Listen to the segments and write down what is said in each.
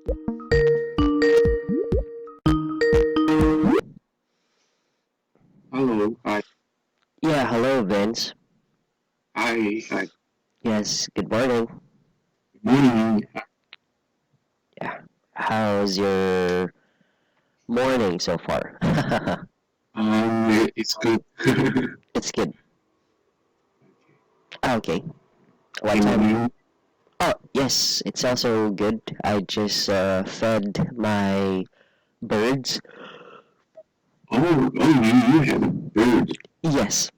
Hello, hi, Yeah, hello, Vince. hi. Yes, good morning. Good morning. Yeah, how's your morning so far? It's good. It's good. Okay, what And time? you? Oh, yes, it's also good. I just fed my birds. You have a bird. Yes,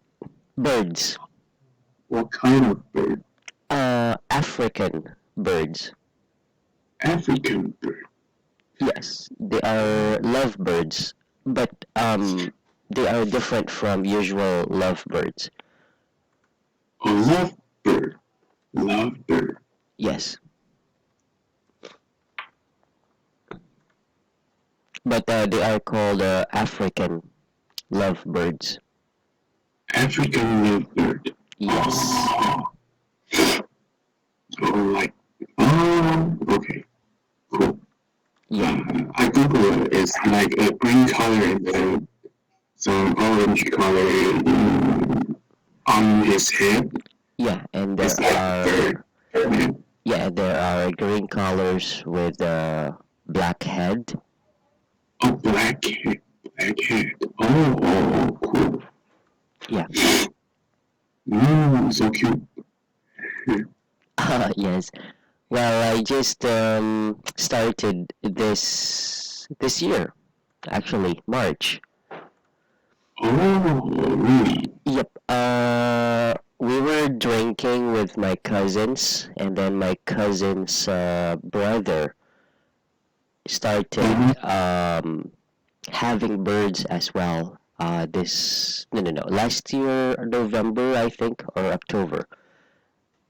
birds. What kind of bird? African birds. African bird. Yes, they are lovebirds, but they are different from usual lovebirds. A love bird. Love bird. Yes, but they are called African lovebirds. African love bird. Yes. Oh, oh, like, okay, cool. Yeah. I Google it. It's like a green color and then some orange color on his head. Yeah, and It's there like are bird. Yeah. there are green colors with black head. Oh, black head. Cool. Yeah. So cute. Yes. Well, I just started this year, actually, March. Really? Yep. We were drinking with my cousins, and then my cousin's brother started Mm-hmm. having birds as well. This no, last year November I think or October,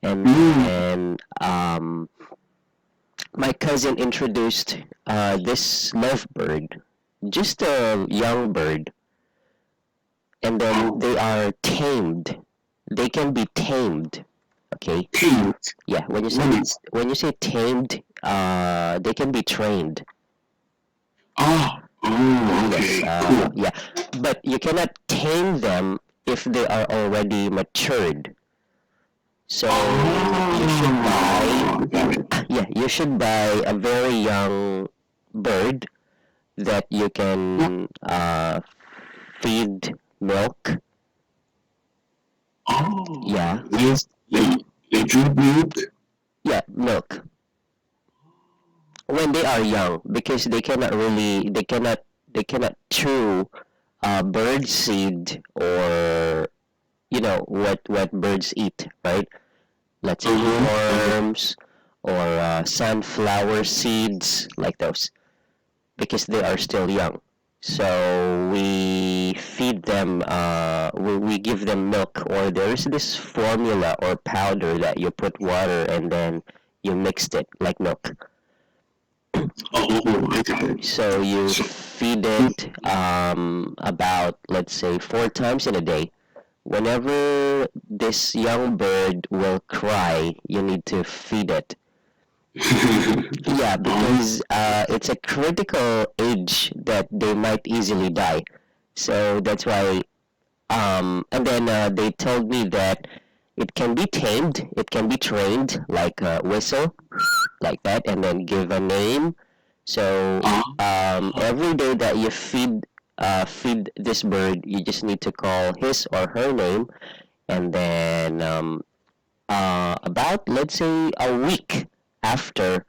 and Mm. then my cousin introduced this lovebird, just a young bird, and then Oh, they are tamed. They can be tamed. Okay, pink. yeah. What is? When you say tamed, they can be trained. Yes, Okay, cool. yeah, but you cannot tame them if they are already matured. So you should buy, Got it. yeah, you should buy a very young bird that you What? can feed milk. Yeah, Yes, they drink milk. yeah, milk when they are young because they cannot chew bird seed or what birds eat, right? Let's say Okay. worms or sunflower seeds, like those, because they are still young. So we feed them, we give them milk, or there's this formula or powder that you put water and then you mixed it like milk. I got it. So you So, feed it about, let's say, 4 times in a day. Whenever this young bird will cry, you need to feed it. Yeah, um, because it's a critical age that they might easily die. So that's why, and then they told me that it can be tamed, it can be trained, like whistle, like that, and then give a name. So uh, every day that you feed this bird, you just need to call his or her name, and then about, let's say, a week after,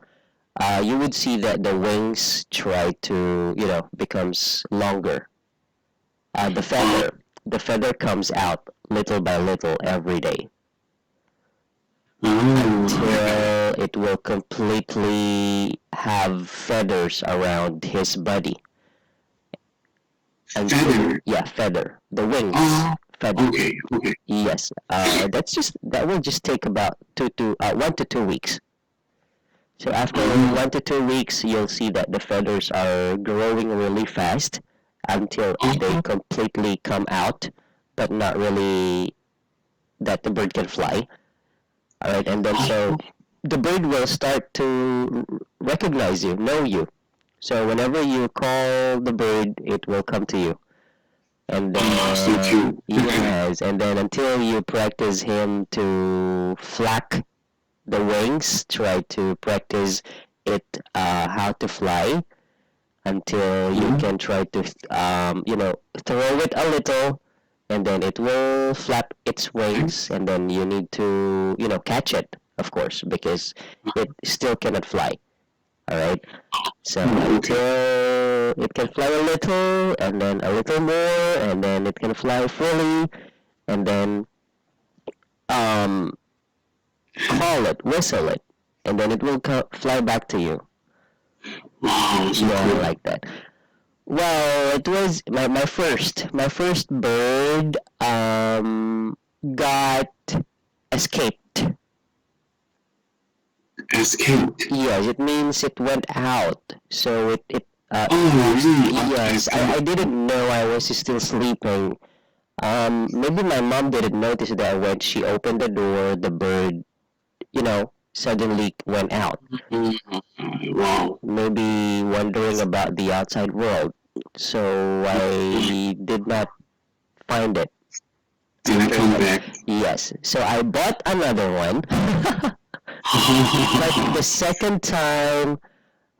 you would see that the wings try to, becomes longer. Uh, the uh, feather, the feather comes out little by little every day I got it. until it will completely have feathers around his body. Until, Feather. yeah, feather, the wings, Uh, feather. okay. Yes, that will just take about 1 to 2 weeks. So after Uh, 1 to 2 weeks, you'll see that the feathers are growing really fast until they uh, completely come out, but not really that the bird can fly. All right, and then so uh, the bird will start to recognize you, know you. So whenever you call the bird, it will come to you. And Oh, so then, cute. yes, and then until you practice him to flap the wings, try to practice it how to fly until you Mhm. can try to, throw it a little, and then it will flap its wings, and then you need to, catch it, of course, because it still cannot fly. All right. So Oh, okay. until it can fly a little, and then a little more, and then it can fly fully, and then um, call it, whistle it, and then it will fly back to you. Wow, so Yeah, cool. like that. Well, it was my first bird got escaped. Escaped. Yes, it means it went out. So Oh, really? yes, I Escaped. didn't know I was still sleeping. Maybe my mom didn't notice that when she opened the door, the bird, suddenly went out. Wow. Maybe wondering about the outside world. So I did not find it Did I after come that. back? Yes. So I bought another one. But the second time,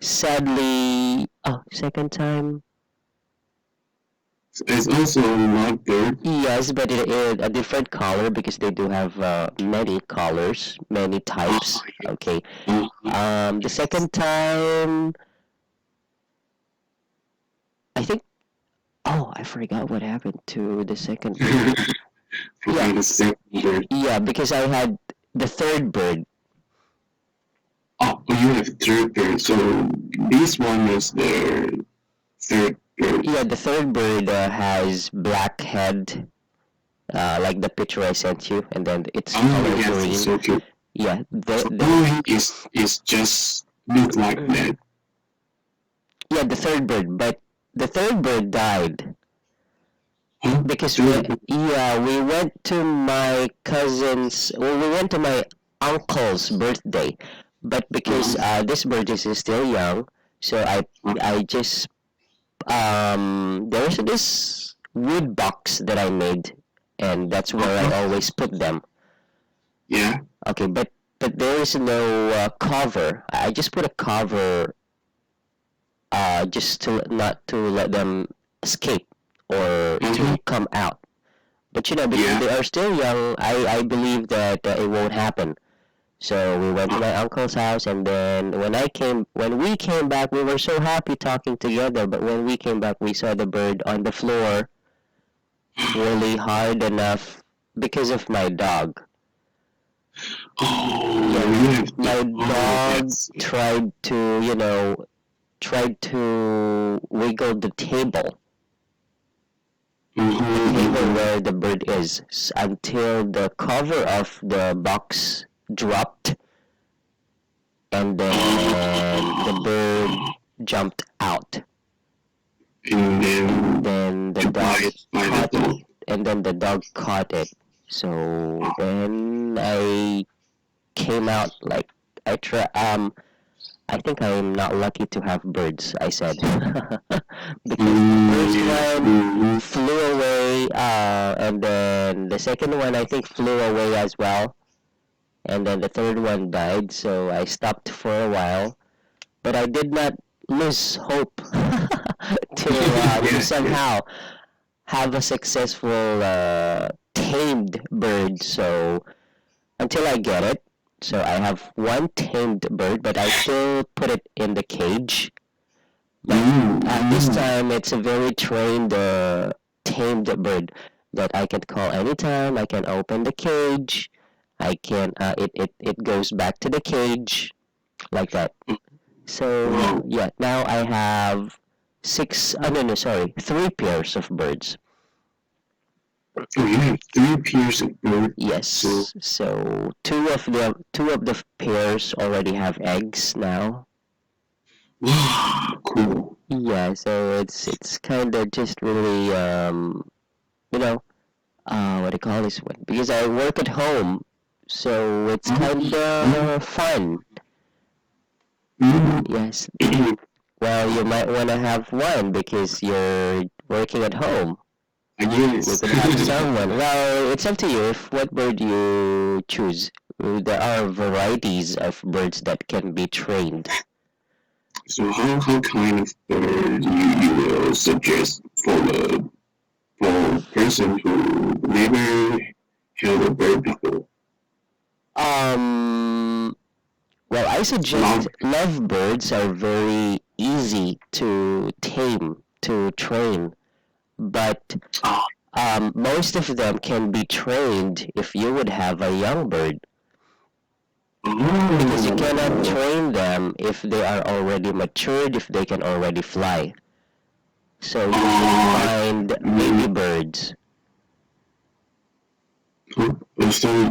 sadly, second time, It's also not bird. yes, but it a different color because they do have many colors, many types. Okay. Oh, The second time, I think. Oh, I forgot what happened to the second bird. forgot the second bird. Yeah, because I had the third bird. Oh, you have third bird. So this one is the third bird. Yeah, the third bird has black head, like the picture I sent you, and then it's Oh, color yes, it's green. so cute. Yeah, So all is just look like that. yeah, the third bird, but the third bird died Huh? because Third bird. we went to my cousin's, well, we went to my uncle's birthday, but because this bird is still young, so I just there's this wood box that I made, and that's where I always put them. Yeah. Okay, but there is no cover. I just put a cover, just to not to let them escape or to come out. But because Yeah. they are still young, I believe that it won't happen. So we went to my uncle's house, and then when we came back, we were so happy talking together. But when we came back, we saw the bird on the floor, really hard enough because of my dog. Oh, Yeah, you have my oh, dog that's tried to wiggle the table mm-hmm. where the bird is, until the cover of the box dropped, and then the bird jumped out. And Then the to dog by the caught dog. and then the dog caught it. So then I came out, like, I think I'm not lucky to have birds, I said. Because the first Yeah. one flew away, and then the second one I think flew away as well, and then the third one died, so I stopped for a while. But I did not lose hope to Yeah, yeah. somehow have a successful tamed bird. So until I get it, so I have one tamed bird, but I still put it in the cage. But this time, it's a very trained, tamed bird that I can call anytime. I can open the cage. I can. It goes back to the cage, like that. So Wow. yeah, now I have six. No, sorry, three pairs of birds. So you have three pairs of bird. Yes. So So two of the pairs already have eggs now. wow, cool. Yeah. So it's kind of just really you know what do you call this one? Because I work at home, So it's Oh. kind of fun. Mm. Yes. Well, you might want to have one because you're working at home. You Yes. could have someone. Well, it's up to you if what bird you choose. There are varieties of birds that can be trained. So how kind of bird you will suggest for person who never held a bird before? Um, well, I suggest lovebirds are very easy to tame, to train, but Ah, most of them can be trained if you would have a young bird. Because you cannot oh, train them if they are already matured, if they can already fly. So you should find baby birds. sorry,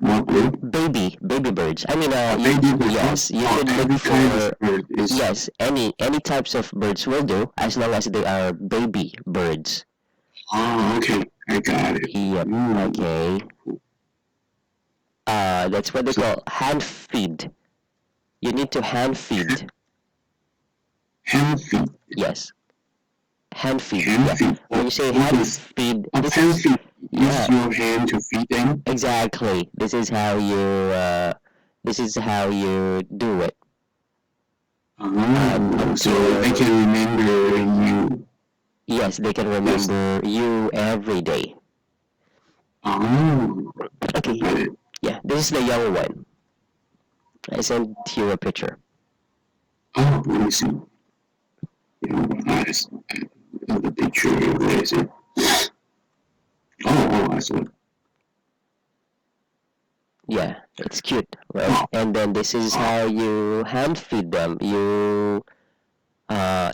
what bird? Baby birds. I mean, Baby bird. yes, you should Every look kind for, of bird is. yes, any types of birds will do as long as they are baby birds. Oh, okay, I got it. Yep, okay. That's what they call hand feed. You need to hand feed. Hand feed. Yes, hand feed. Hand Yeah. feed. When you say What hand is feed, this hand is feed? Use yeah, your hand to feed them. exactly. This is how you do it. So they can remember you. Yes, they can Yes. remember you every day. Oh, Okay, got it. yeah, this is the young one. I sent you a picture. Oh, let me see. Nice. The picture. Where is it? I saw it. Yeah, it's cute, right? Oh, And then this is how you hand feed them. You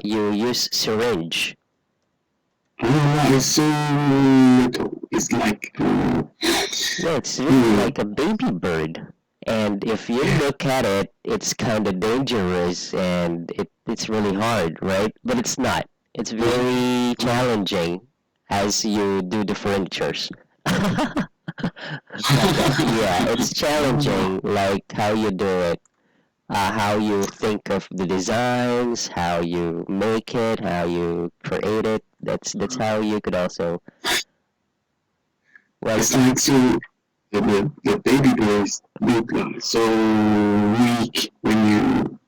use syringe. it's so little. It's like. Yeah, it's really like a baby bird. And if you look at it, it's kind of dangerous and it's really hard, right? But it's not. It's very challenging as you do the furnitures. Yeah, it's challenging, like how you do it, how you think of the designs, how you make it, how you create it. That's how you could also. Well, It's like so. The baby birds look like so weak when you.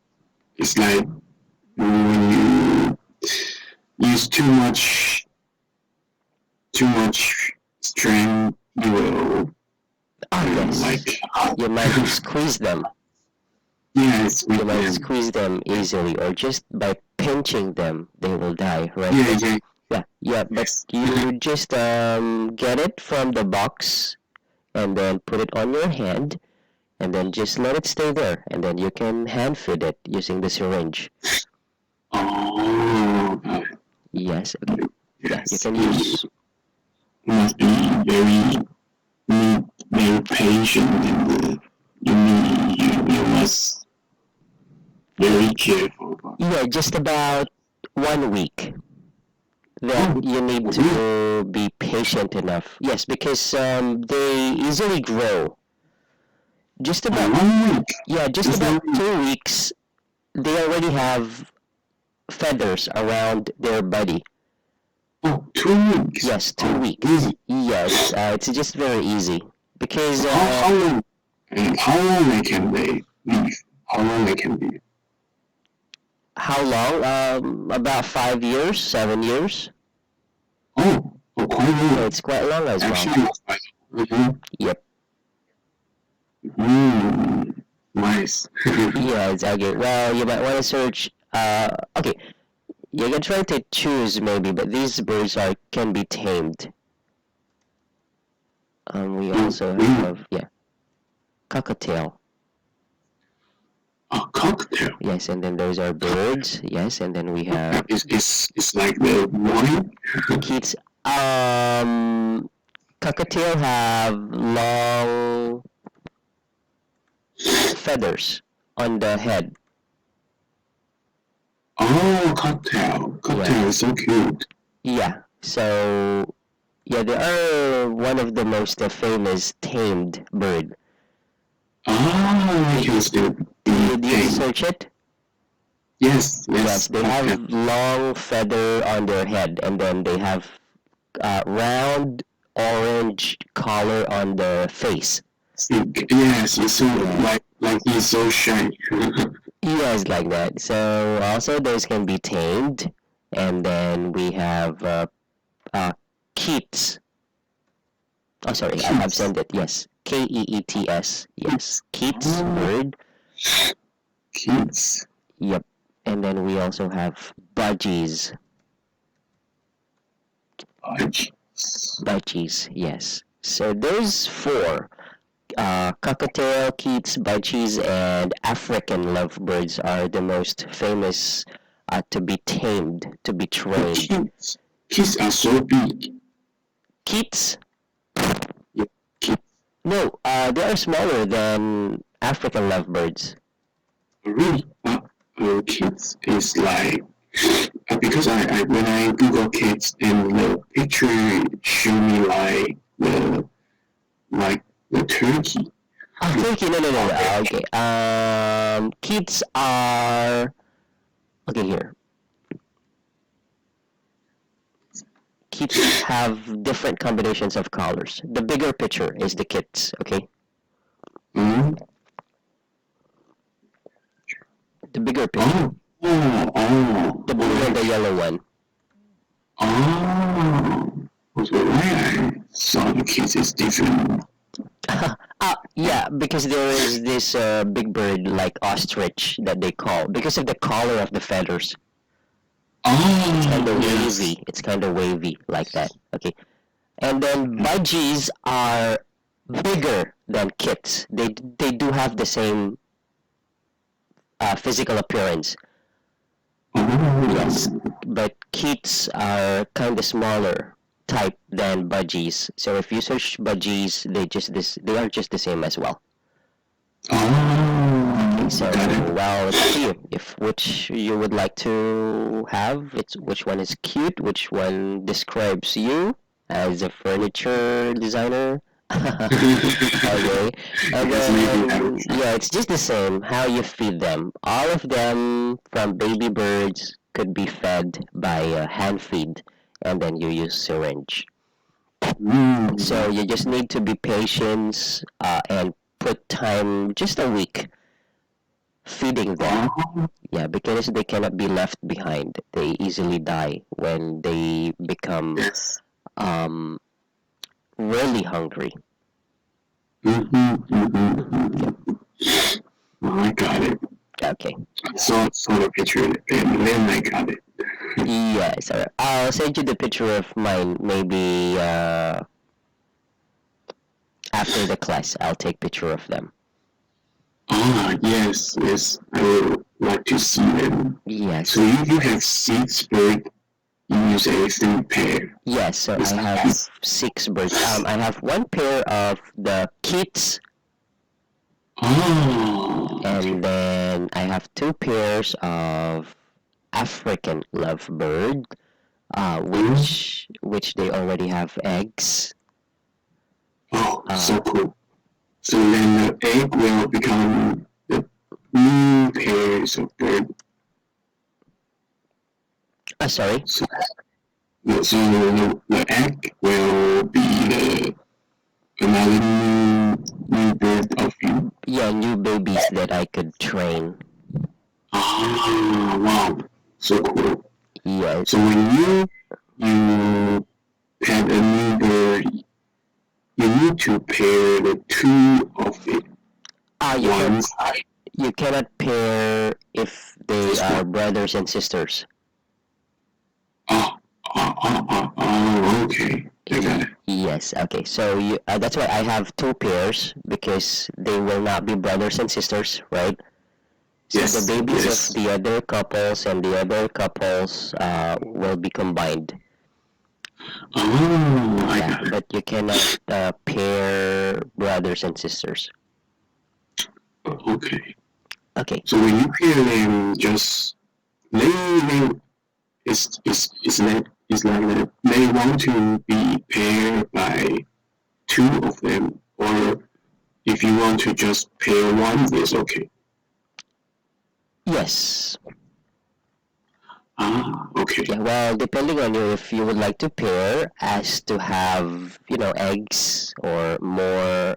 It's like when you use too much strength, you will yes, like you might squeeze them. yes, You with might them. squeeze them easily, or just by pinching them, they will die, right? Yeah. Yeah. But Yes. you just get it from the box and then put it on your hand, and then just let it stay there, and then you can hand feed it using the syringe. Oh, Yes. Okay. Yeah. You yes. can use. You must be very patient and you must very careful about. Yeah, just about 1 week. Then you need to be patient enough. Yes, because they easily grow. Just about 1 week. Yeah, just Just about 1 week. 2 weeks, they already have feathers around their body. Oh, 2 weeks. Yes, 2 weeks. Easy. Yes, it's just very easy because How long? How long they can they live? How long they can live? how long? About 5 years, 7 years. Quite long. It's quite long as well. Actually, mm-hmm. Yep. Nice. Yeah, exactly. Well, you might want to search. Okay, you can try to choose maybe, but these birds can be tamed. We also have cockatiel. A cocktail. Yes, and then those are birds. Yes, and then we have It's like the wine. kids. Cockatiel have long feathers on the head. Oh, cocktail. Cocktail is so cute. Yeah. So yeah, they are one of the most famous tamed bird. Because the Did you thing. search it? Yes, Yes, yes, they okay. have long feather on their head, and then they have round orange collar on the face. Yes, it's so Yes, like he's so shy. yes, like that. So also those can be tamed, and then we have uh, Keats. Oh, sorry, I have Kids. sent it. Yes, Keets. Yes, Kids. Keats Oh, bird. kids. Yep, and then we also have budgies. Fudge. Budgies. Yes. So those four. Cockatiel, Keats, budgies, and African lovebirds are the most famous to be tamed, to be But trained. kids are so big. Keats? Yeah, kids No, they are smaller than African lovebirds. are really. Kids is like because I when I Google kids and the picture show me like the turkey. Oh, thank you. No, no, no, no. Okay. Keats are okay here. Keats have different combinations of colors. The bigger picture is the kits. Okay, Mm? the bigger picture, the blue and the Okay. yellow one. Oh, so why I saw the kids is different. Yeah, because there is this big bird like ostrich that they call because of the color of the feathers. It's kind Oh, of yes. wavy. It's kind of wavy like that. Okay, and then budgies are bigger than kits. They do have the same physical appearance. Yes, Oh, but kits are kind of smaller type than budgies. So if you search budgies, they are just the same as well. Okay, oh, so got it. well, it's up to you. If which you would like to have, it's which one is cute, which one describes you as a furniture designer. Okay, and Yes, maybe I will then try. yeah, it's just the same how you feed them. All of them, from baby birds, could be fed by hand feed, and then you use syringe. So Mm. you just need to be patient and put time, just a week, feeding them. Oh, Yeah, because they cannot be left behind. They easily die when they become yes. um, really hungry. Mm-hmm, mm-hmm, Yep. mm-hmm. Oh, I got it. Okay. Saw the picture and then I got it. Yes. Alright. I'll send you the picture of mine. Maybe after the class, I'll take picture of them. Ah, yes, yes. I would like to see them. So Yes. you have six bird, you use a three pair. Yes. So I Is that have right? six birds. I have one pair of the kits, Oh, and okay. then I have two pairs of African lovebird, Mm. which they already have eggs. Oh, Uh, so cool. So then the egg will become the new pairs of bird. sorry. So, so the egg will be another new bird of you. Yeah, new babies that I could train. Ah, wow. So cool. Yeah. So when you pet a new bird, you need to pair the two of it. You can One side, you cannot pair if they just are one. brothers and sisters. Oh, okay. I got it. Yes, okay. So that's why I have two pairs because they will not be brothers and sisters, right? So the Yes, babies of yes. the other couples and the other couples will be combined. Oh, I Yeah, got it. but you cannot pair brothers and sisters. Okay. Okay. So when you pair them, just they it's like that they want to be paired by two of them, or if you want to just pair one, it's okay. Yes. Okay. Yeah, well, depending on you, if you would like to pair as to have, eggs or more,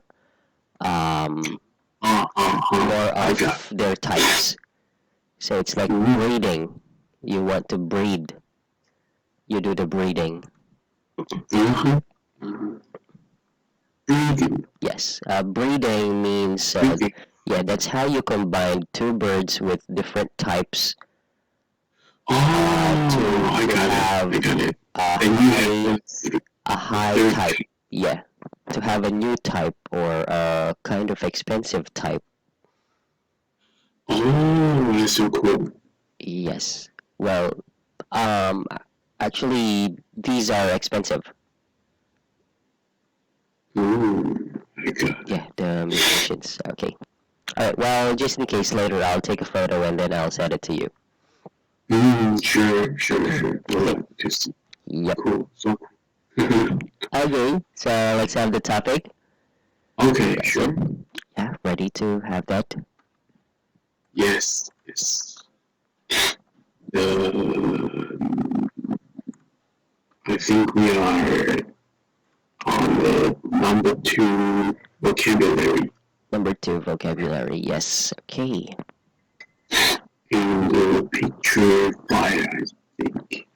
um, more I got. of their types. So it's like Mhm. breeding. You want to breed. You do the breeding. Breathing. Yes. Breeding means, Breathing. yeah, that's how you combine two birds with different types Oh, to I got it. I have got it. a And you high, have a a high third type. type. Yeah, to have a new type or a kind of expensive type. Oh, that's so cool. Yes. Well, um, actually, these are expensive. I got it. Yeah, the mutations. Okay. All right. Well, just in case later, I'll take a photo and then I'll send it to you. Sure. Okay. Well, just Yep. cool. So cool. Okay. So let's have the topic. Okay, sure. Resin. Yeah, ready to have that. Yes. The I think we are on the number two vocabulary. Number two, vocabulary. Yes. Okay. In the picture five, I think.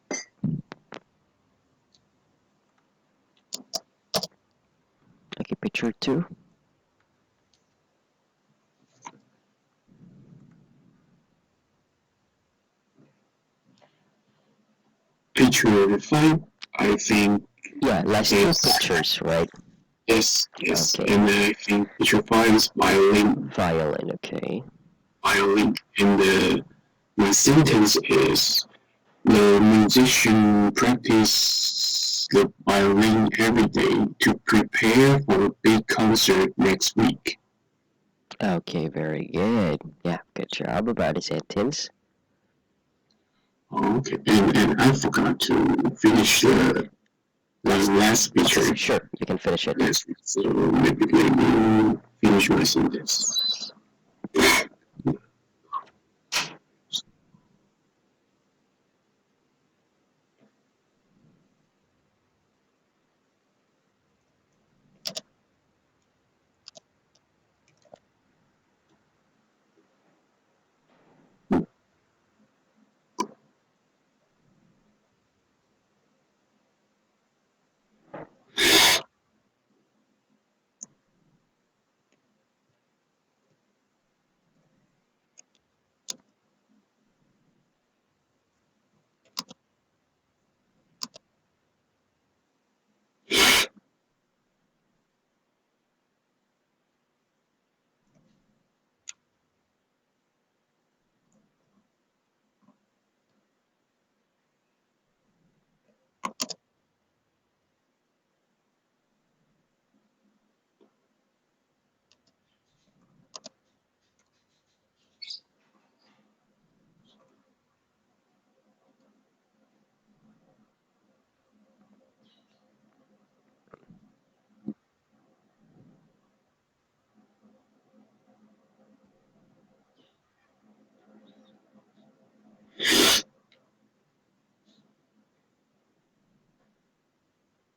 Okay. Picture two. Picture five, I think Yeah, last two is pictures, right? yes, Okay. and I think picture five is violin. Violin. Okay. Violin, and the sentence is the musician practice the violin every day to prepare for a big concert next week. Okay. Very good. Yeah. Good job about the sentence. Okay, and I forgot to finish the last picture. Sure. You can finish it. Last week, so maybe let me finish my sentence.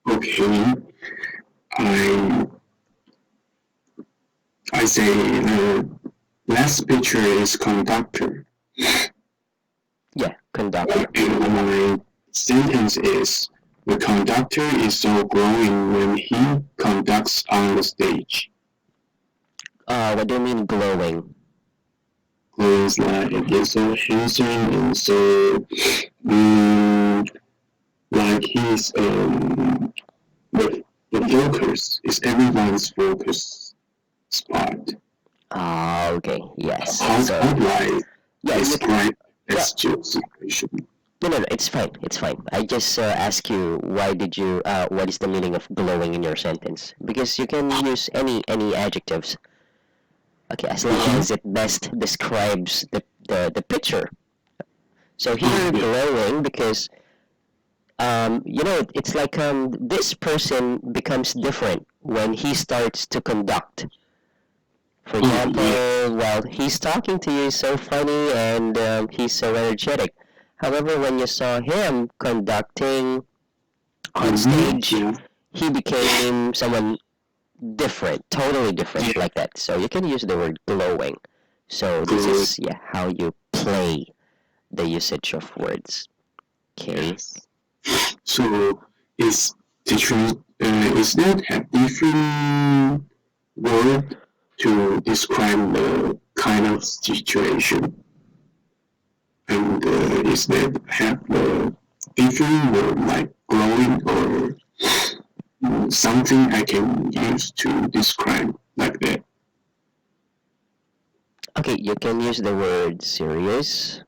Okay, I I say the last picture is conductor. Yeah. Conductor. And my sentence is the conductor is so glowing when he conducts on the stage. What do you mean glowing? Glowing is like he's so handsome and so like he's the focus is everyone's focus spot. Okay. Yes. How So do I yeah, you can. describe Yeah. that situation? No. It's fine. It's fine. I just ask you why did you? What is the meaning of glowing in your sentence? Because you can use any adjectives. Okay, as long as it best describes the picture. So here, Yeah. glowing because it's like this person becomes different when he starts to conduct. For Oh, yeah. example, well, he's talking to you so funny and he's so energetic. However, when you saw him conducting on stage, Yeah. he became someone different, totally different, Yeah. like that. So you can use the word glowing. So this Glowing. is how you play the usage of words. Okay. Yes. So is that a different word to describe the kind of situation? And is that have a different word like glowing or something I can use to describe like that? Okay, you can use the word serious.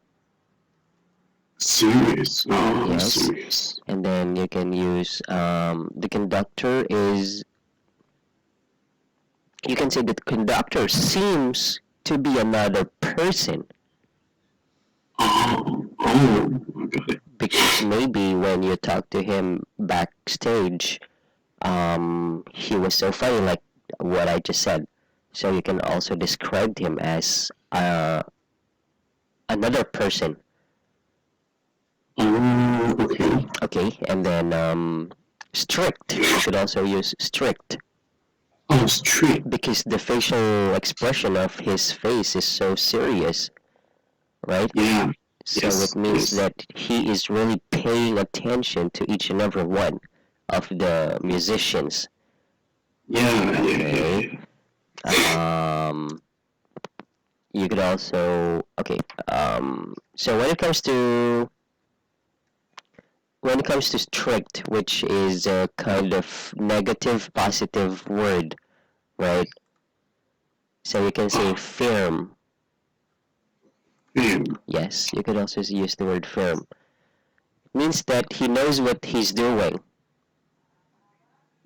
Serious. Oh, Yes. serious. And then you can use the conductor is. You can say that the conductor seems to be another person Oh, I got it. because maybe when you talk to him backstage, he was so funny, like what I just said. So you can also describe him as another person. Oh, okay. Okay, and then strict. You could also use strict Oh, strict. because the facial expression of his face is so serious, right? Yeah. So Yes. it means Yes. that he is really paying attention to each and every one of the musicians. Yeah. Yeah. Okay. Um, you could also so when it comes to strict, which is a kind of negative positive word, right? So you can say firm. Yeah. Yes, you could also use the word firm. It means that he knows what he's doing.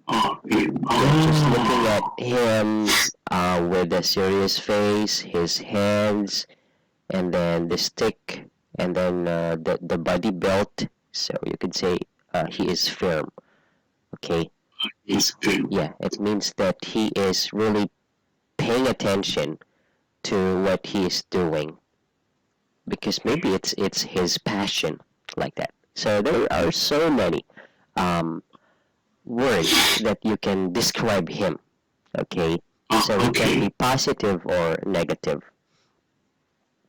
Oh, yeah. You're just looking at Oh. him with a serious face, his hands, and then the stick, and then the body belt. So you could say he is firm. Okay. It's good. Yeah, it means that he is really paying attention to what he is doing because maybe it's his passion like that. So there are so many um, words that you can describe him. Okay, so it can Okay. be positive or negative.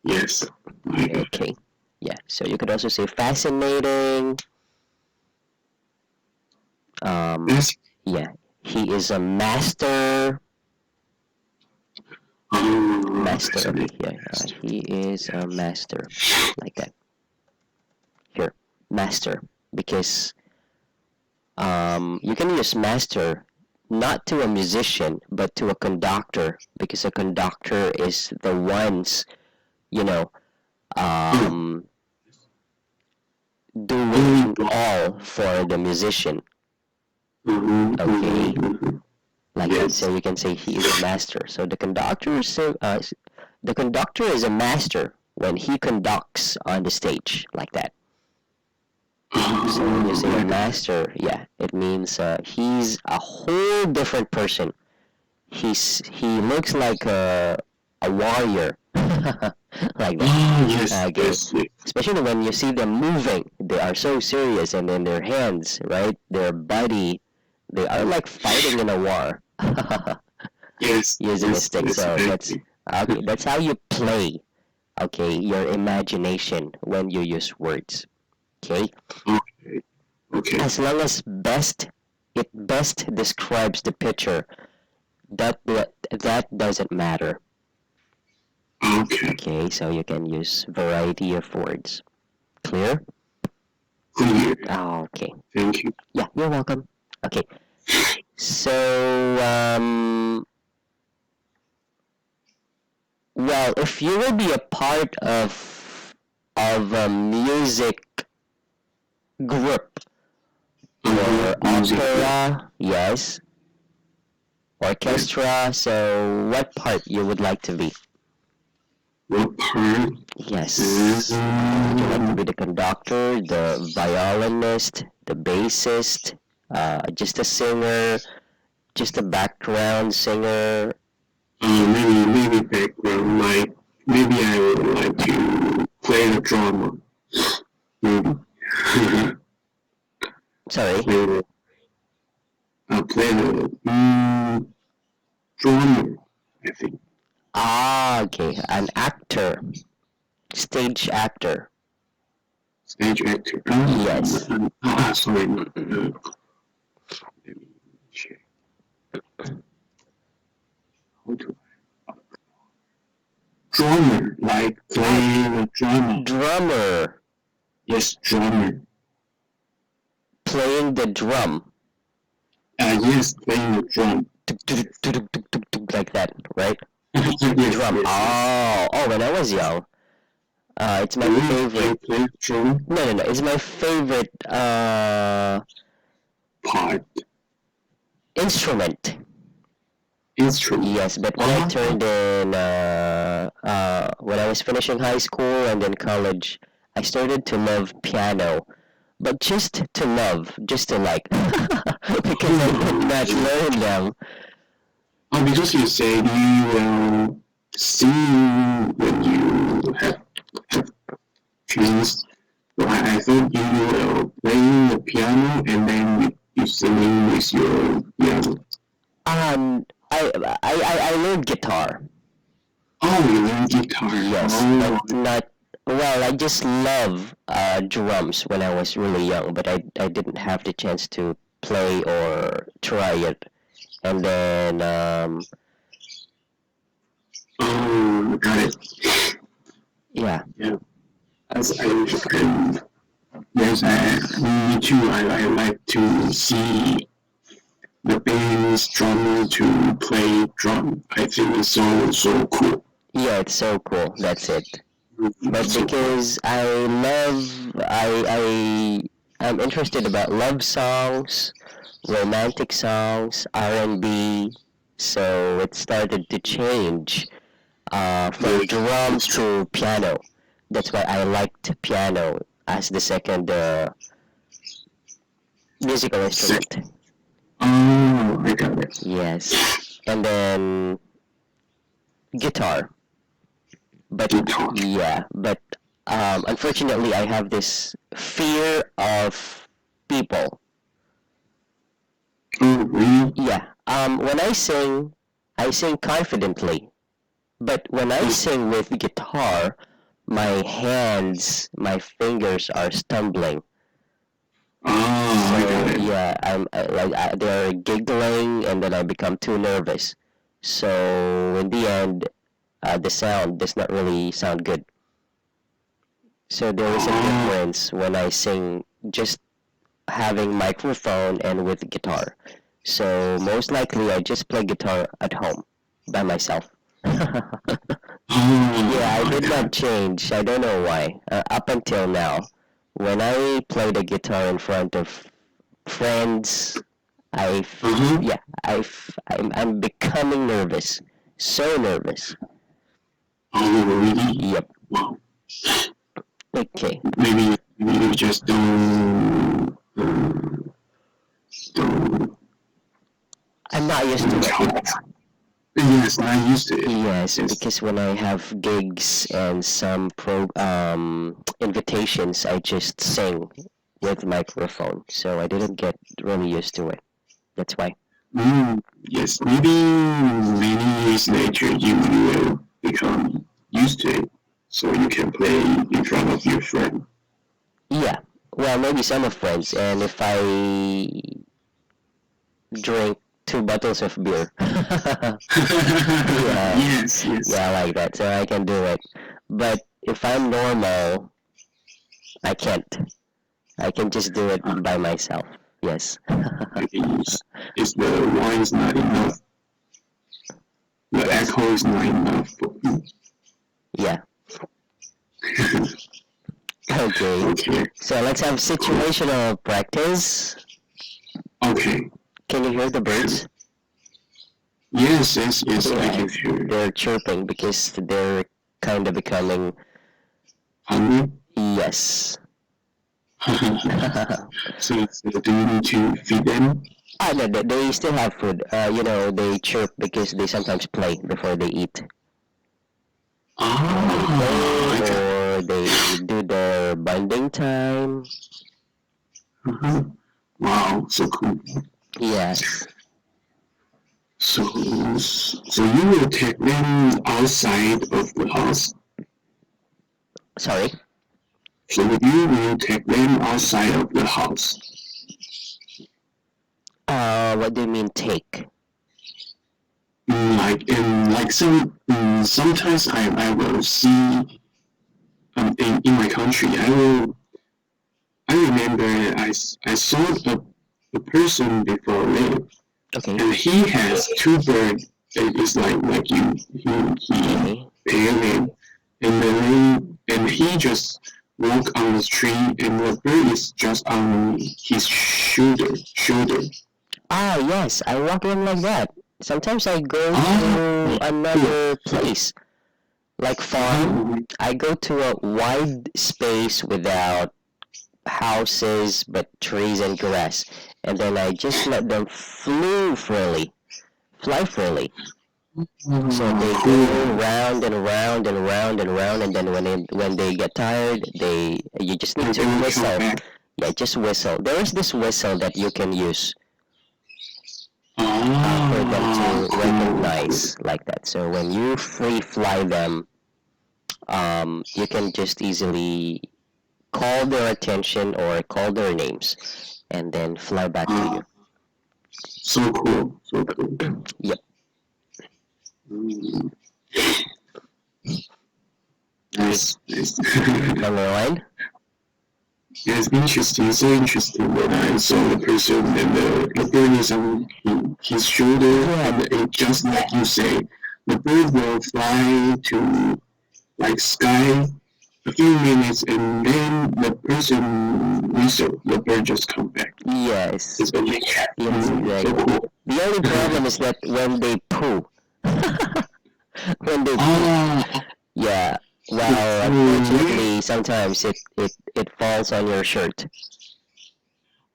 Yes. I got it. Okay, yeah. So you could also say fascinating. Yes. Yeah, he is a master. Oh, Master. Okay, fascinating. yeah. He is a master, like that. Here, master, because you can use master not to a musician, but to a conductor, because a conductor is the ones, you know, um, doing all for the musician. Okay, like that. Yes. So you can say he is a master. So the conductor is a master when he conducts on the stage, like that. So when you say a master, yeah, it means he's a whole different person. He looks like a warrior, like that. Oh, yes. Okay. Yes. Yes. Especially when you see them moving, they are so serious, and then their hands, right, their body, they are like fighting in a war. Yes. Using a Yes. stick. Yes. So that's Exactly. okay. That's how you play. Okay, your imagination when you use words. Okay. Okay. Okay. As long as it best describes the picture, that doesn't matter. Okay. Okay, so you can use variety of words. Clear? Clear. Oh, okay. Thank you. Yeah, you're welcome. Okay. So well, if you will be a part of a music group or Music. opera, yes, orchestra, so what part you would like to be? What part? Yes. Would you like to be the conductor, the violinist, the bassist, just a singer, just a background singer? maybe background, like maybe I would like to play the drama. Maybe. Sorry. play the play the drama, I think. Ah, okay. An actor, stage actor. Stage actor. Yes. Sorry. Let me check. How do drummer, like play the drama. Drummer, Yes, drummer. playing the drum. Yes, playing the drum. Tuk, tuk, tuk, tuk, tuk, tuk, tuk, like that, right? yes, Drum. yes. Oh, when I was young, it's my You favorite. play the drum No. It's my favorite part, instrument. instrument. Yes, but when I turned in, when I was finishing high school and then college, I started to love piano. But just to love, just to like, because I did not learn them. Oh, because you said you will sing when you have chance. So I thought you will play the piano and then you singing with your piano. Um, I learned guitar. Oh, you learn guitar. Yes, Oh, but not. Well, I just love drums when I was really young, but I didn't have the chance to play or try it. And then got it. yeah, As yes, me too. I like to see the band's drummer to play drum. I think it's so cool. yeah, it's so cool. That's it. But So cool. because I'm interested about love songs, romantic songs, R&B, so it started to change from drums to piano. That's why I liked piano as the second musical instrument. Oh, I got it. Yes, and then guitar. But Guitar. yeah, but unfortunately, I have this fear of people. Oh, really? Yeah. When I sing confidently. But when I sing with guitar, my hands, my fingers are stumbling. Oh, I got So it. yeah, they're giggling, and then I become too nervous. So in the end, the sound does not really sound good. So there is a Oh, difference when I sing just having microphone and with guitar. So most likely I just play guitar at home by myself. Yeah, I I did got not it. change. I don't know why. Up until now, when I play the guitar in front of friends, Uh-huh. yeah, I'm becoming nervous. So nervous. Oh, really? Yep. Wow. Okay. Maybe you just don't I'm not used to it. Yes, I used to it. Yes, Yes. because when I have gigs and some invitations, I just sing with microphone. So I didn't get really used to it. That's why. Yes, maybe many years later you will become used to it, so you can play in front of your friend. Yeah. Well, maybe some of friends, and if I drink 2 bottles of beer. Yeah, Yes, yes. yeah, I like that. So I can do it. But if I'm normal, I can't. I can just do it by myself. Yes. Okay, yes. If the wine is not enough, the echo is not enough for you. Yeah. Okay. Okay, So let's have situational practice. okay. Can you hear the birds? Yes, I Yeah, can hear. they're chirping because they're kind of becoming. Hungry? Yes. So do you need to feed them? No, they still have food. They chirp because they sometimes play before they eat. They Ah, play I got. or they do their bonding time. Uh-huh. Wow, so cool. Yes. So you will take them outside of the house. Sorry. So you will take them outside of the house. What do you mean take? Sometimes I will see in my country I remember I saw a person before live Okay. and he has two birds. It's like he Okay. pair them and he just walk on the tree and the bird is just on his shoulder. Yes, I walk in like that. Sometimes I go Ah, to cool. another place, like farm. Ah, I go to a wide space without houses but trees and grass, and then I just let them fly freely. So they go cool. round and round and round and round, and then when they get tired, you just need And to they will come whistle. back. Yeah, just whistle. There is this whistle that you can use for them Ah, to cool. recognize like that. So when you free fly them, you can just easily call their attention or call their names, and then fly back to you. Ah, so cool. So cool. Yep. Mm, nice, nice. Number one. Yeah, it's interesting, so interesting when I saw the person and the bird is on his shoulder Yeah. and it, just like you say, the bird will fly to like sky a few minutes and then the person whistle, the bird just come back. Yes. It's amazing. Yes, So exactly. cool. The only problem is that when they poo, when they poo, Ah, yeah. Well, really? unfortunately, sometimes it falls on your shirt.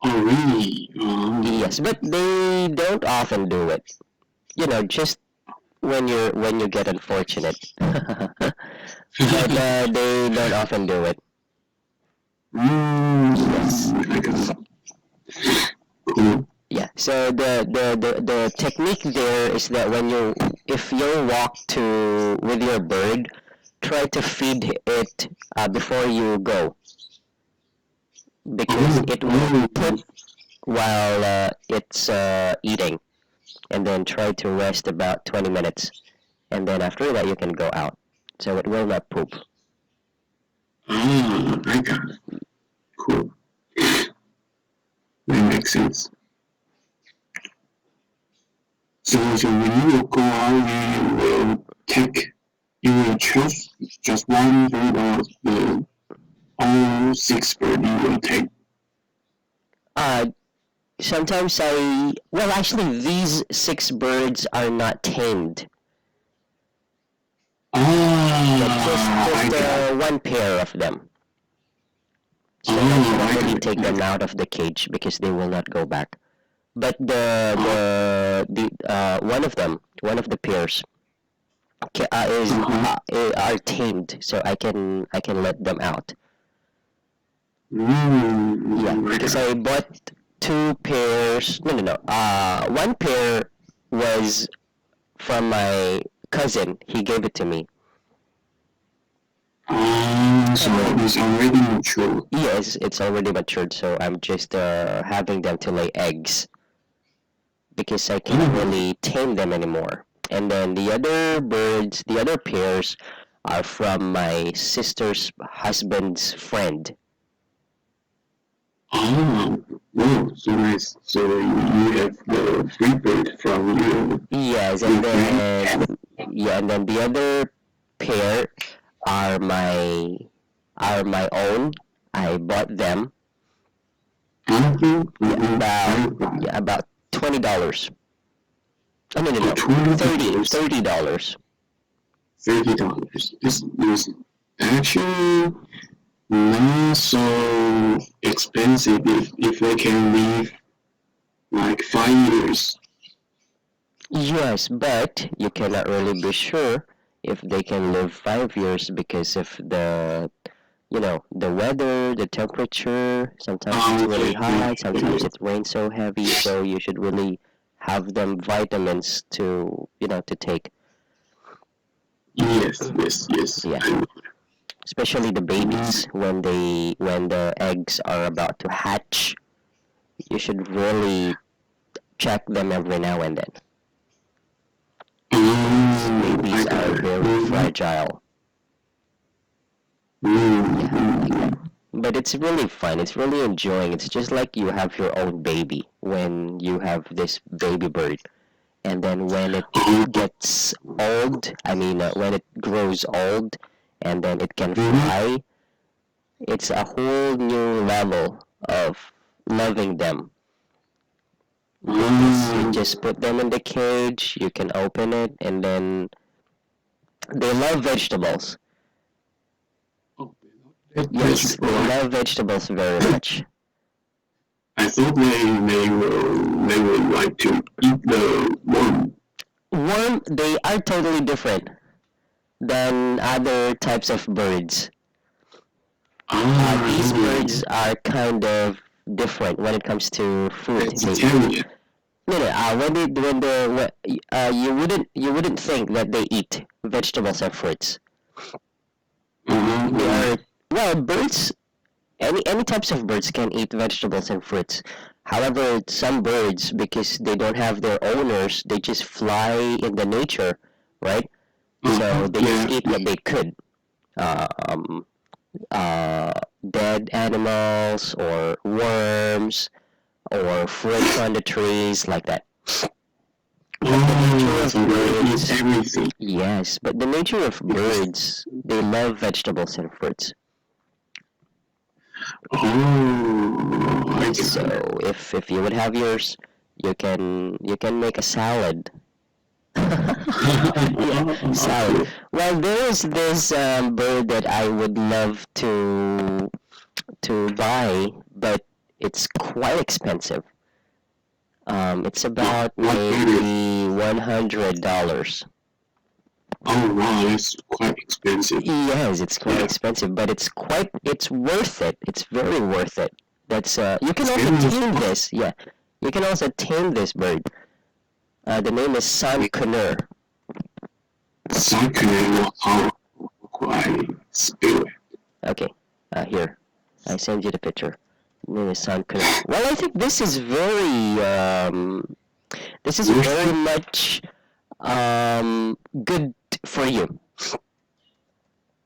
Oh, really? Yes, but they don't often do it. Just when you get unfortunate. But they don't often do it. Yes. I got it. Cool. Yeah. So the technique there is that if you walk to with your bird, try to feed it before you go because Oh, it will oh, poop while it's eating, and then try to rest about 20 minutes, and then after that you can go out, so it will not poop. I got it. Cool. That makes sense. So when you will go out, you will you will choose just one bird or the all six bird you will take. Uh, Sometimes well, actually, these six birds are not tamed. Yeah, I just got it. one pair of them. So I Oh, cannot I really got it. take I them got out of the cage because they will not go back. But it. one of the pairs is Uh-huh. are tamed, so I can let them out. Yeah, I because got I it. bought two pairs. No, no, no. One pair was from my cousin. He gave it to me. So And then it's already mature. yes, it's already matured, so I'm just having them to lay eggs because I cannot Oh, really tame them anymore. And then the other pairs are from my sister's husband's friend. oh, wow, so nice. So you have the free bird from Yes, and your friend. then yeah, and then the other pair are my own. I bought them. Mm-hmm, Yeah, mm-hmm. about I got it. yeah, about $20. Oh, no, no, Oh, no. 30 $20. $30. $30. This is actually not so expensive if they can live like 5 years. Yes, but you cannot really be sure if they can live 5 years because of the weather, the temperature. Sometimes it's really hot, sometimes it rains so heavy, so you should really have them vitamins to take. Yes. Yeah, especially the babies when the eggs are about to hatch. You should really check them every now and then. Babies I got are it. very fragile. Yeah, like that. But it's really fun. It's really enjoying. It's just like you have your own baby when you have this baby bird. And then when it gets old, I mean, when it grows old and then it can fly, it's a whole new level of loving them. Because you just put them in the cage, you can open it, and then they love vegetables. Yes, they love vegetables very much. I thought they would like to eat the worm. Worm, they are totally different than other types of birds. These birds are kind of different when it comes to food. Vegetarian. No, you wouldn't think that they eat vegetables and fruits. They are, well, birds, any types of birds can eat vegetables and fruits. However, some birds, because they don't have their owners, they just fly in the nature, right? So they just eat what they could. Dead animals or worms or fruits on the trees, like that. Everything. Yes, but the nature of birds, they love vegetables and fruits. So if you would have yours, you can make a salad. Yeah, salad. Well, there is this bird that I would love to buy, but it's quite expensive. It's about maybe $100. Oh wow, that's quite expensive. Yes, it's quite expensive, but it's worth it. It's very worth it. That's you can also tame this. Yeah, you can also tame this bird. The name is San Connor. Sakura, how I spell it. Okay, here, I send you the picture. The name is San Connor. Well, I think this is very much good for you.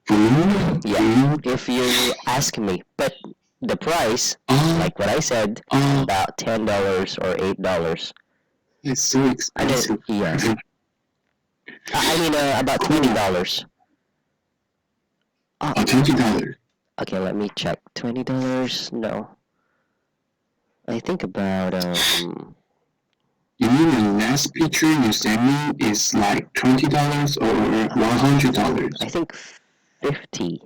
Yeah, if you ask me. But the price, like what I said, about $10 or $8. It's so expensive. Yes. I mean, about $20. $20. Okay, let me check. $20? No. I think about You mean the last picture you sent me is like $20 or $100? I think 50.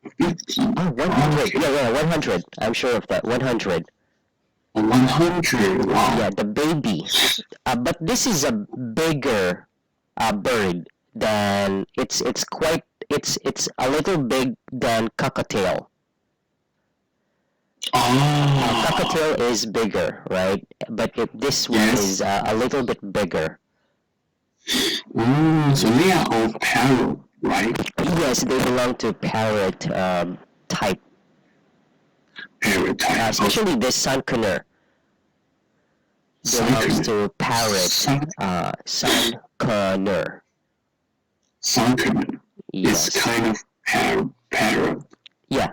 50. Oh, 100. Yeah, 100. I'm sure of that. 100. 100. Wow. Yeah, the baby. But this is a bigger bird than it's a little big than cockatiel. Cockatiel is bigger, right? But this one is a little bit bigger. So they are all parrot, right? Yes, they belong to parrot type. Parrot type. Especially this San Connor belongs to parrot. San Connor. San Connor. Yes. It's kind of parrot. Yeah.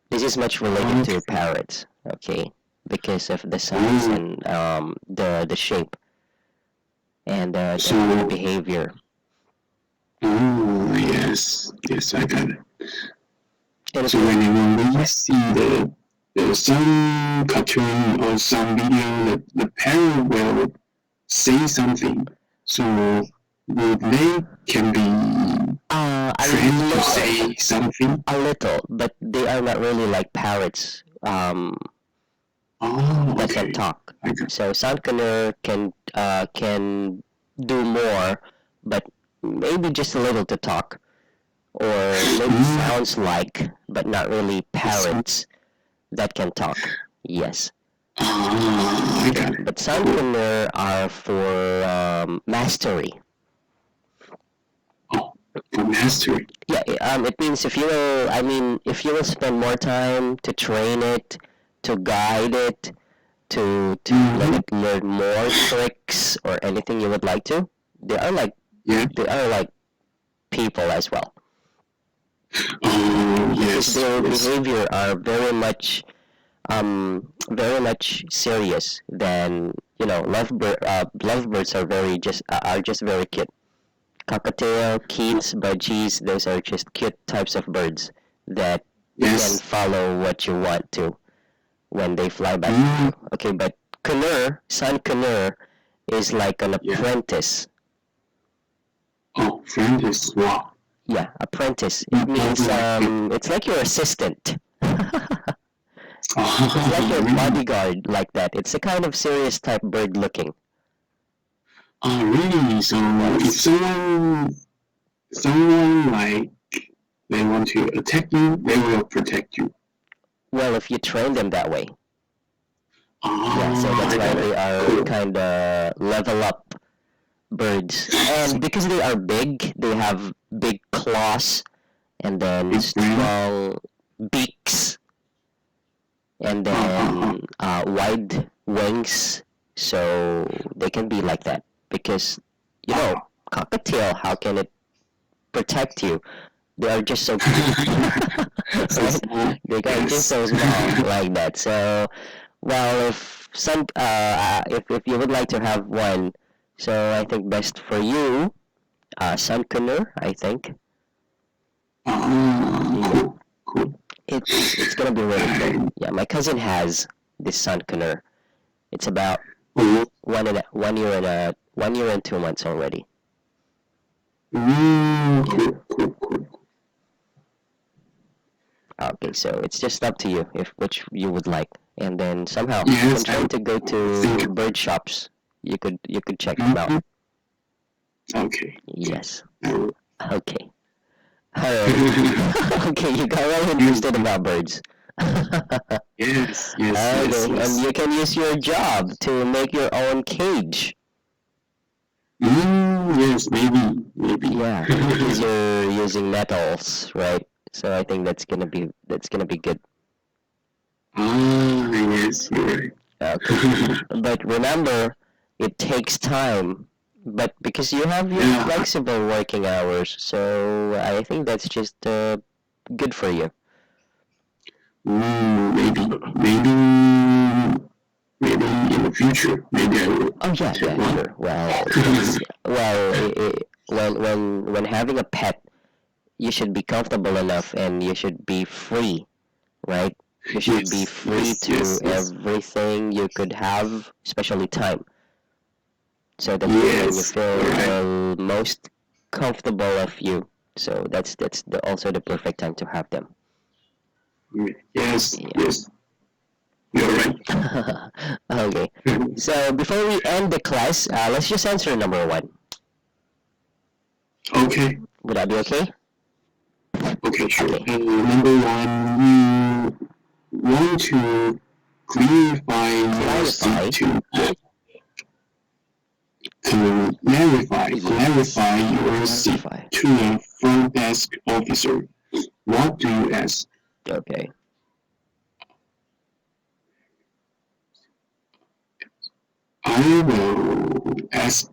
This is much related to parrots, okay, because of the size and the shape and the behavior. Oh yes, I got it. And so when we see some cartoon or some video, the parrot will say something. So they can be trained to say something. A little, but they are not really like parrots um, Oh, that can okay. talk. I got. So Soundcanoe can do more, but maybe just a little to talk, or maybe Mm, sounds like, but not really so, parrots that can talk. Yes. I Okay, got it. but Cool. Soundcanoe are for mastery. Oh, for mastery. Yeah, it means if you will, I mean, if you will spend more time to train it, to guide it, to let Mm-hmm. it learn more tricks or anything you would like to, they are like Yeah. they are like people as well Oh, because yes, their yes. behavior are very much serious than lovebirds are just very cute. Cockatiel, keats, budgies, those are just cute types of birds that can Yes. follow what you want to when they fly by Mm, you. Okay, but Sun Canur is like an yeah. apprentice. Oh, friend is wow. Yeah, apprentice. It You means probably like it. it's like your assistant. It's like Oh, your really? bodyguard, like that. It's a kind of serious type bird looking. Oh, really? So if Yes. someone like they want to attack you, they will protect you. Well, if you train them that way. Yeah, so Oh, that's I why got they it. are Cool. kind of level up birds. So And because they are big, they have big claws and then big brain. strong beaks and Uh, uh, uh. then wide wings. So they can be like that because, Wow. cockatiel, how can it protect you? They are just so cute, So right? small. They are just Yes. so small like that. So, well, if you would like to have one, so I think best for you, Sun Canoe, I think. Yeah, Cool. Cool. it's gonna be really good. I, Yeah, my cousin has this Sun Canoe. It's about oh, 1 year and 2 months already. Yeah. cool. Cool. Cool. Okay, so it's just up to you if which you would like, and then somehow you can Yes, try I to go think. to bird shops. You could check them out. Mhm. Okay. Okay. Yes. I will. Okay. Alright. Okay, you got really interested about birds. Okay, Yes. Yes. Yes. and Yes. you can use your job to make your own cage. Yes. Maybe. Maybe. Yeah, because you're using metals, right? So I think that's gonna be good. Yes. You're right. Okay. But remember, it takes time. But because you have your Yeah. flexible working hours, so I think that's just good for you. Maybe. Maybe. Maybe in the future. Maybe I will Oh yeah, take yeah, one. sure. Well, it's well, when having a pet, you should be comfortable enough and you should be free, right? You should be Yes. free Yes. to Yes. Yes. everything you could have, especially time. So that when you Yes. feel You're right. most comfortable of you, so also the perfect time to have them. Yes. Yeah. Yes. You're right. Okay. So before we end the class, let's just answer number one. Okay. Would that be okay? Okay. Sure. Okay. Number one, you want to clarify your Clarify. seat to Yes. clarify your seat Clarify. to a front desk officer. What do you ask? Okay. I will ask.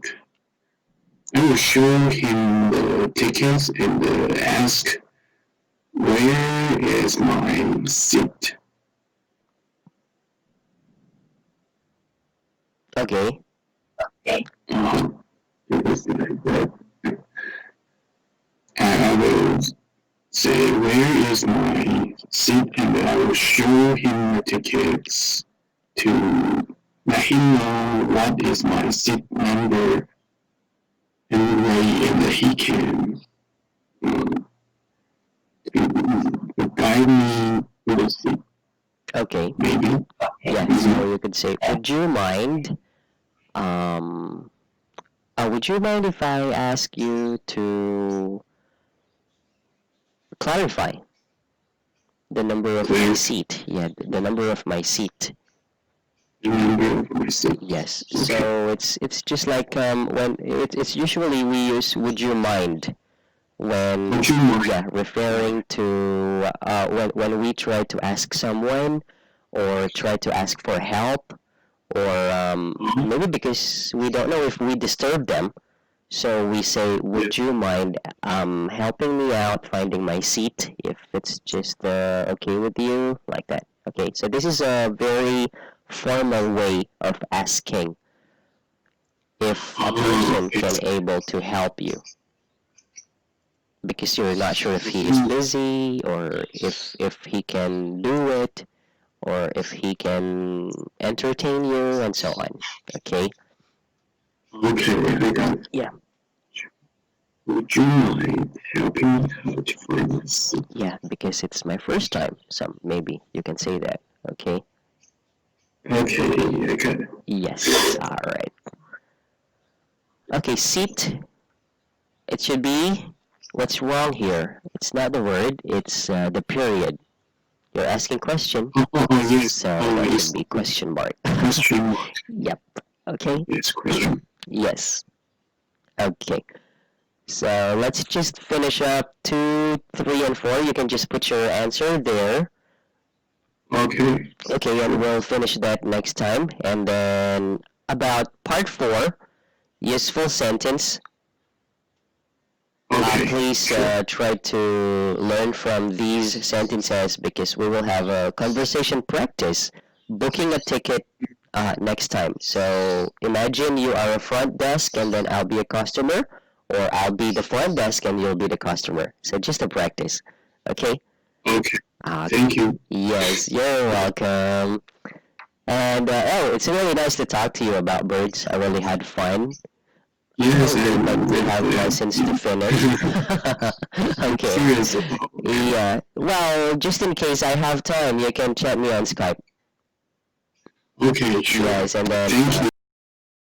I will show him the tickets and ask, where is my seat? Okay. Um, like that. And I will say, where is my seat? And I will show him the tickets to let him know what is my seat number and he can um, guide me to the seat. Okay. maybe. Yeah. So you could say, um, would you mind if I ask you to clarify the number of my Clarify. seat? Yeah, the number of my seat. The number of my seat. Yes. Okay. So it's just like when it's usually we use would you mind when Would you mind? yeah referring to when we try to ask someone or try to ask for help or Mhm. maybe because we don't know if we disturb them. So we say, would you mind helping me out finding my seat if it's just okay with you, like that. Okay, so this is a very formal way of asking if a person can It's able to help you because you're not sure if he is busy or if he can do it or if he can entertain you and so on. Okay? okay. I got it. Yeah. Would you mind helping me out to find my seat? Yeah, because it's my first time. So maybe you can say that. Okay? Okay, I got it. Yes. All right. Okay, seat. It should be. What's wrong here? It's not the word. It's the period. You're asking question, Yes. so Oh, that yes. should be question mark. Question mark. Yep. Okay. Yes, question. Yes. Okay. So let's just finish up 2, 3, and 4. You can just put your answer there. Okay. Okay, and we'll finish that next time. And then about part 4, useful sentence. Okay. Please Sure. try to learn from these sentences because we will have a conversation practice booking a ticket next time. So imagine you are a front desk and then I'll be a customer, or I'll be the front desk and you'll be the customer. So just a practice. Okay? Okay. Uh, Thank you. yes, you're welcome. And oh, it's really nice to talk to you about birds. I really had fun. Yes, But I'm we very have glad. lessons to finish. Okay. Serious about it. Yeah. Well, just in case I have time, you can chat me on Skype. Okay, sure. Yes, and then Thank you.